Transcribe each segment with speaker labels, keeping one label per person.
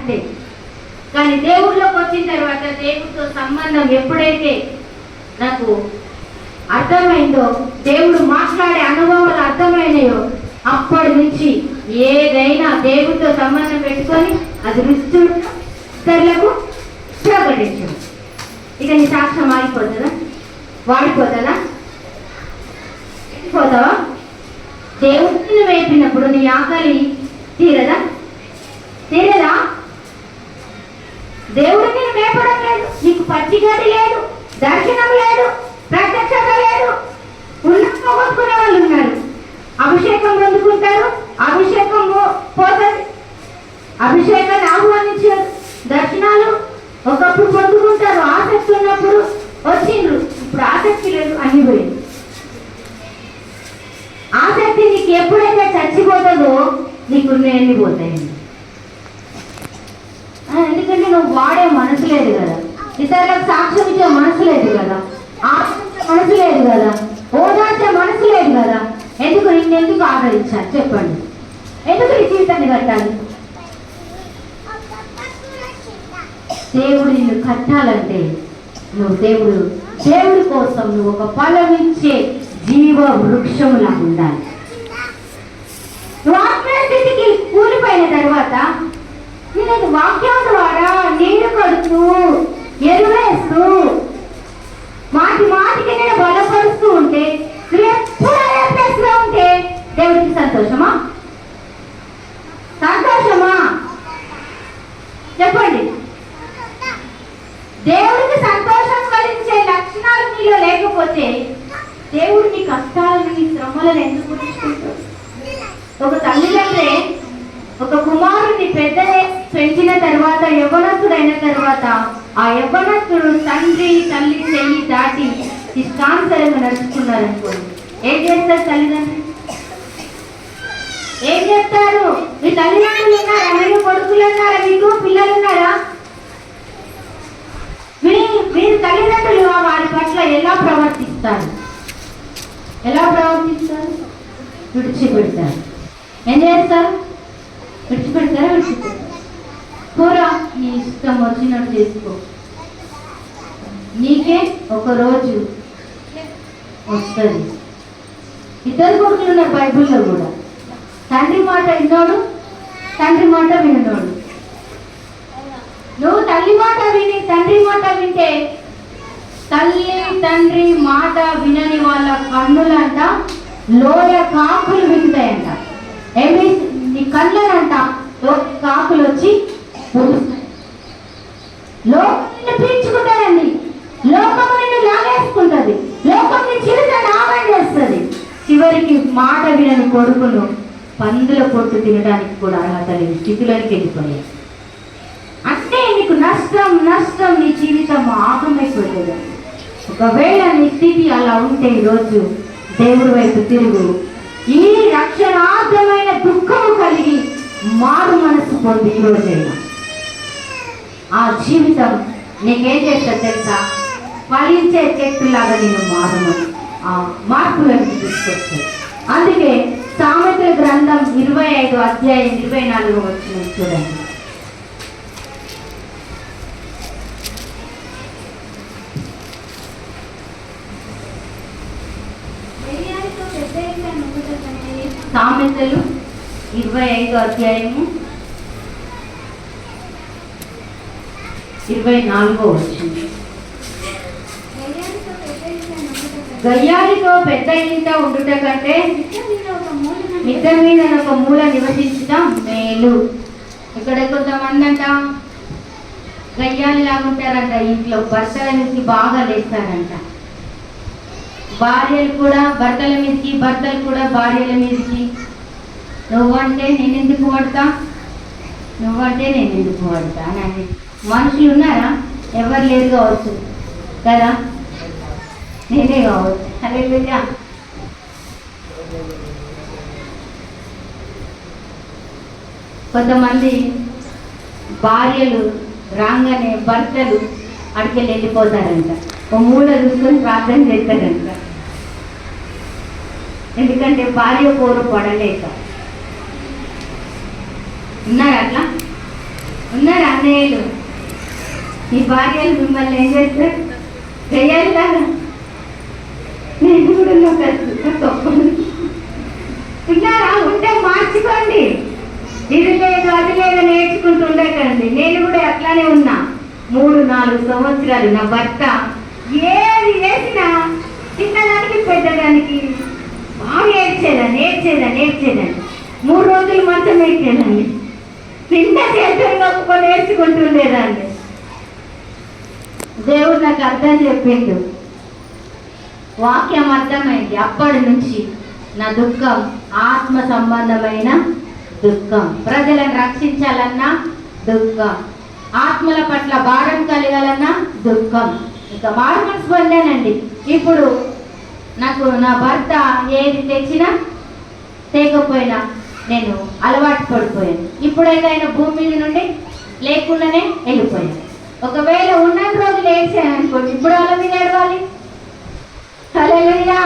Speaker 1: అంతే. కానీ దేవుడిలోకి వచ్చిన తర్వాత దేవుడితో సంబంధం ఎప్పుడైతే నాకు అర్థమైందో, దేవుడు మాట్లాడే అనుభవాలు అర్థమైనాయో, అప్పటి నుంచి ఏదైనా దేవుడితో సంబంధం పెట్టుకొని అది రుచులకు ప్రకటించు. ఇక నీ సాక్ష్యం ఆగిపోతుందా? వాడిపోతుందా? పోతావా? దేవుడిని వేపినప్పుడు నీ ఆకలి తీరదా? తీరదా? దేవుడిని నేను వేపడం లేదు, నీకు పచ్చిగడ్డి లేదు, దర్శనం లేదు, ప్రత్యక్షత లేదు. కొనుక్కునే వాళ్ళు ఉన్నారు, అభిషేకం పొందుకుంటారు, అభిషేకం పోతుంది, అభిషేకాన్ని ఆహ్వానించారు, దర్శనాలు ఒకప్పుడు పొందుకుంటారు, ఆసక్తి ఉన్నప్పుడు వచ్చిండ్రు, ఇప్పుడు ఆసక్తి లేదు, అన్ని పోయింది. ఆసక్తి నీకు ఎప్పుడైతే చచ్చిపోతుందో నీకు అన్ని పోతాయండి. ఎందుకంటే నువ్వు వాడే మనసు లేదు కదా, ఇతరులకు సాక్ష్యం ఇచ్చే మనసు లేదు కదా, ఆలోచించే మనసు లేదు కదా, ఓదార్చే మనసు లేదు కదా. ఎందుకు నిన్నెందుకు ఆదరించారు చెప్పండి? ఎందుకు నీ జీవితాన్ని కట్టాలి? దేవుడు నిన్ను కట్టాలంటే నువ్వు దేవుడి కోసం నువ్వు ఒక ఫలమిచ్చే జీవ వృక్షములా ఉండాలి. నువ్వు ఆత్మస్థితికి కూలిపోయిన తర్వాత నేను వాక్యం ద్వారా నీరు కడుతూ ఎరువేస్తూ మాటికి నేను బలపరుస్తూ ఉంటే, నువ్వు ఎప్పుడు అదే ప్లేస్లో ఉంటే దేవుడికి సంతోషమా? సంతోషమా? చెప్పండి. దేవుడికి సంతోషం కలిగించే లక్షణాలు నీలో లేకపోతే దేవుడు నీ కష్టాలను నీ శ్రమలను ఎందుకు గురించుకుంటాడు? ఒక తల్లిదండ్రి ఒక కుమారుడిని పెంచిన తర్వాత యవ్వనస్తుడైన తర్వాత ఆ యవ్వనస్తుడు తండ్రి తల్లి చెయ్యి దాటి ఇష్టానుసరంగా నడుచుకున్నారనుకోండి, ఏం చేస్తారు తల్లిదండ్రి? ఏం చెప్తారు? మీ తల్లిదండ్రులు ఉన్నారా? మీరు కొడుకులు ఉన్నారా? మీకు పిల్లలు ఉన్నారా? మీరు తల్లిదండ్రులు వారి పట్ల ఎలా ప్రవర్తిస్తారు? విడిచిపెడతారు. ఏం చేస్తారు? విడిచిపెడతారా? కూర నీ ఇష్టం వచ్చినట్టు చేసుకో, నీకే ఒక రోజు వస్తుంది. ఇద్దరు కొడుకులు ఉన్నారు బైబిల్లో కూడా, తండ్రి మాట విన్నోడు, తండ్రి మాట వినోడు. నువ్వు తల్లి మాట విని తండ్రి మాట వింటే, తల్లి తండ్రి మాట వినని వాళ్ళ కన్నులంట లోయ కాకులు వింటాయంట. ఏమి నీ కళ్ళనంట కాకులు వచ్చి లోకాన్ని పీల్చుకుంటారండి, లోకము నిన్ను లాగేసుకుంటుంది, లోకం నీ జీవితాన్ని ఆగం చేస్తుంది. చివరికి మాట వినని కొడుకును పందుల పొట్టు తినడానికి కూడా అర్హత లేని స్థితిలోకి వెళ్ళిపోయాయి. అంటే నీకు నష్టం, నీ జీవితం ఆగమైపోతుంది. ఒకవేళ నీ స్థితి అలా ఉంటే ఈరోజు దేవుడి వైపు తిరుగు. ఈ రక్షణార్థమైన దుఃఖము కలిగి మారు మనసు పొంది ఈరోజైనా ఆ జీవితం నీకేం చేస్తుంది తెలుసా? ఫలించే చెట్టులాగా నేను మార్పులను తీసుకొస్తాను. అందుకే సామెతల గ్రంథం 25 అధ్యాయం 24 వచ్చిన చూడండి. సామెతలు 25 అధ్యాయము 24 వచ్చింది. గయ్యాలితో పెద్ద ఇంట ఉండుట కంటే మిద్ద మీద ఒక మూల నివసించడం మేలు. ఇక్కడ కొంతమంది అంట గయ్యాలి లాగా ఉంటారంట, ఇంట్లో భర్తల మీదకి బాగా లేస్తారంట. భార్యలు కూడా భర్తల మీదకి, భర్తలు కూడా భార్యల మీదకి. నువ్వంటే నేను ఎందుకు పడతా, నువ్వంటే నేను ఎందుకు పడతా అని మనుషులు ఉన్నారా? ఎవరు లేరు కావచ్చు కదా, నేనే కావచ్చు. హల్లెలూయా. కొంతమంది భార్యలు రాగానే భర్తలు అడికెళ్ళి వెళ్ళిపోతారంట, ఓ మూల చూసుకొని ప్రార్థన చేస్తారంట. ఎందుకంటే భార్య పోరు పడలేక. ఉన్నారు అట్లా ఉన్నారు అన్నయ్యలు. ఈ భార్యలు మిమ్మల్ని ఏం చేస్తారు? చెయ్యాలి కదా. నేను కూడా ఉన్నారా? ఉంటే మార్చుకోండి. ఇది లేదు అది లేదు నేర్చుకుంటూ ఉండకండి. నేను కూడా అట్లానే ఉన్నా 3-4 సంవత్సరాలు. నా భర్త ఏది వేసినా చిన్నదానికి పెద్దదానికి బాగా ఏడ్చేదాన్ని. 3 రోజులు మంచం ఎక్కేదాన్ని. చిన్న చేతులు ఒప్పుకొని నేర్చుకుంటూ ఉండేదాన్ని. దేవుడు నాకు అర్థం చెప్పిండు, వాక్యం అర్థమైంది. అప్పటి నుంచి నా దుఃఖం ఆత్మ సంబంధమైన దుఃఖం. ప్రజలను రక్షించాలన్నా దుఃఖం, ఆత్మల పట్ల భారం కలగాలన్నా దుఃఖం. ఇక మార్మన్స్ పొందానండి. ఇప్పుడు నాకు నా భర్త ఏది తెచ్చినా తేకపోయినా నేను అలవాటు పడిపోయాను. ఇప్పుడైతే ఆయన భూమి మీద నుండి లేకుండానే వెళ్ళిపోయాను. ఒకవేళ ఉన్న రోజులు ఏడ్చాను అనుకోండి, ఇప్పుడు వాళ్ళ మీద ఏడవాలి. హల్లెలూయా.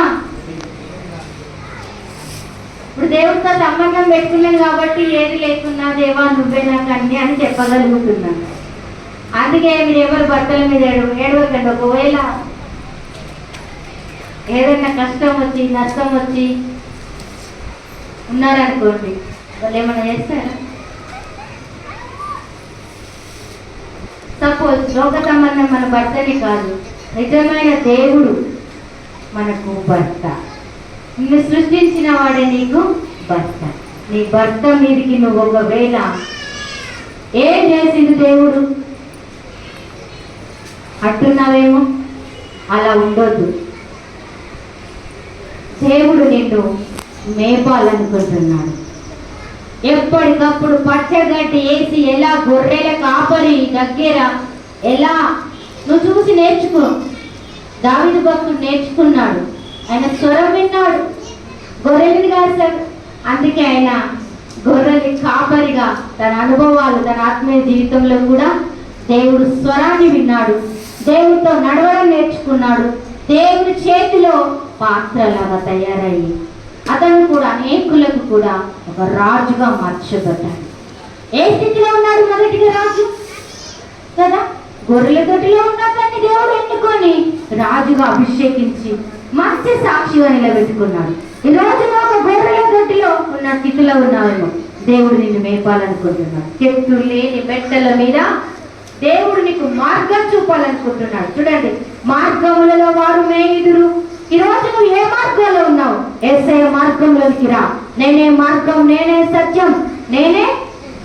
Speaker 1: ఇప్పుడు దేవుడితో సంబంధం పెట్టుకున్నాను కాబట్టి ఏది లేకున్నా దేవా నువ్వే నాకు అన్ని అని చెప్పగలుగుతున్నాను. అందుకే మీరు ఎవరు భర్తల మీద ఏడవకండి. ఒకవేళ ఏదైనా కష్టం వచ్చి నష్టం వచ్చి ఉన్నారనుకోండి, వాళ్ళు ఏమైనా చేస్తారా? సపోజ్ లోక సంబంధం మన భర్తని కాదు, నిజమైన దేవుడు మనకు భర్త. నిన్ను సృష్టించిన వాడే నీకు భర్త. నీ భర్త మీదకి నువ్వు ఒకవేళ ఏం చేసింది దేవుడు అంటున్నావేమో, అలా ఉండొద్దు. దేవుడు నిన్ను మేపాలనుకుంటున్నాడు. ఎప్పటికప్పుడు పచ్చగడ్డి వేసి ఎలా గొర్రెల కాపరి దగ్గర ఎలా నువ్వు చూసి నేర్చుకో. దావీదు భక్తుడు నేర్చుకున్నాడు. ఆయన స్వరం విన్నాడు, గొర్రెలను కాశాడు. అందుకే ఆయన గొర్రెల కాపరిగా తన అనుభవాలు, తన ఆత్మీయ జీవితంలో కూడా దేవుడు స్వరాన్ని విన్నాడు. దేవుడితో నడవడం నేర్చుకున్నాడు. దేవుడి చేతిలో పాత్రలాగా తయారయ్యి అతను కూడా అనేకులకు కూడా ఒక రాజుగా మార్చబడ్డాడు. ఏ స్థితిలో ఉన్నాడు మొదటిగా రాజు కదా? గొర్రెల దొడ్డిలో ఉన్న దాన్ని దేవుడు ఎన్నుకొని రాజుగా అభిషేకించి మంచి సాక్షిగా నిలబెట్టుకున్నాడు. ఈ రోజు ఒక గొర్రెల దొడ్డిలో ఉన్న స్థితిలో ఉన్నావేమో, దేవుడు నిన్ను మేపాలనుకుంటున్నాడు. చెట్టు లేని బెట్టల మీద దేవుడు నీకు మార్గం చూపాలనుకుంటున్నాడు. చూడండి, మార్గములలో వారు మేయుదురు. ఈ రోజు నువ్వు ఏ మార్గంలో ఉన్నావు? యేసయ్య మార్గంలోకి రా. నేనే మార్గం, నేనే సత్యం, నేనే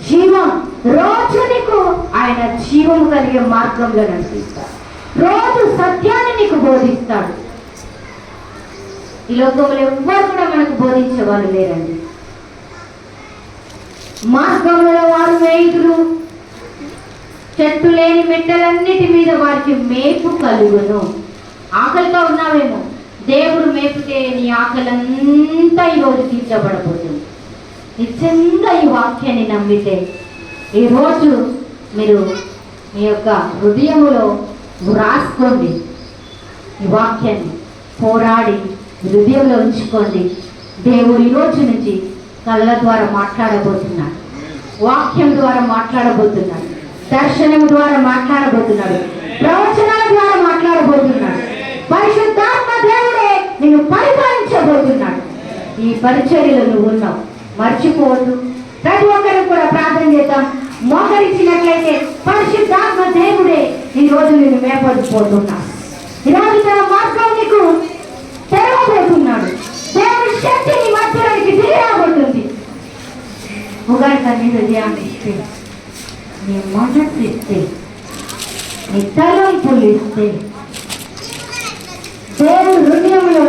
Speaker 1: జీవం. రోజు నీకు ఆయన జీవం కలిగే మార్గంలో నడిపిస్తాడు. రోజు సత్యాన్ని నీకు బోధిస్తాడు. ఈ లోకంలో ఎవ్వరు కూడా మనకు బోధించే వాళ్ళు లేరండి. మార్గంలో వారు మేయుదురు, చెట్టు లేని మెట్టలన్నిటి మీద వారికి మేపు కలుగును. ఆకలితో ఉన్నావేమో, దేవుడు మేపితే నీ ఆకలంతా ఈరోజు తీర్చబడబోతుంది. నిజంగా ఈ వాక్యాన్ని నమ్మితే ఈరోజు మీరు మీ యొక్క హృదయములో రాసుకోండి. ఈ వాక్యాన్ని పోరాడి హృదయంలో ఉంచుకోండి. దేవుడు ఈరోజు నుంచి కళ్ళ ద్వారా మాట్లాడబోతున్నాడు, వాక్యం ద్వారా మాట్లాడబోతున్నాడు, దర్శనం ద్వారా మాట్లాడబోతున్నాడు, ప్రవచనాల ద్వారా మాట్లాడబోతున్నాడు. పరిశుద్ధాత్మ దేవుడే నిన్ను పరిపాలించబోతున్నాడు. ఈ పరిచర్యలో నువ్వు ఉన్నావు, మర్చిపోవద్దు. ప్రతి ఒక్కరు కూడా ప్రార్థన చేద్దాం. మోకరించినట్లయితే పరిశుద్ధాత్మ దేవుడే ఈ రోజు నిన్ను మేపడిపోతున్నాడు. ఈరోజు తన మార్గం నీకు తెరవబోతున్నాడు. దేవుడి శక్తి నీ మధ్యలోకి దిగిరాబోతుంది. ఉగాది నీ హృదయాన్ని ఇస్తే, నీ మనసు ఇస్తే, నీ తలంపులు ఇస్తే, దేవుడు హృదయంలో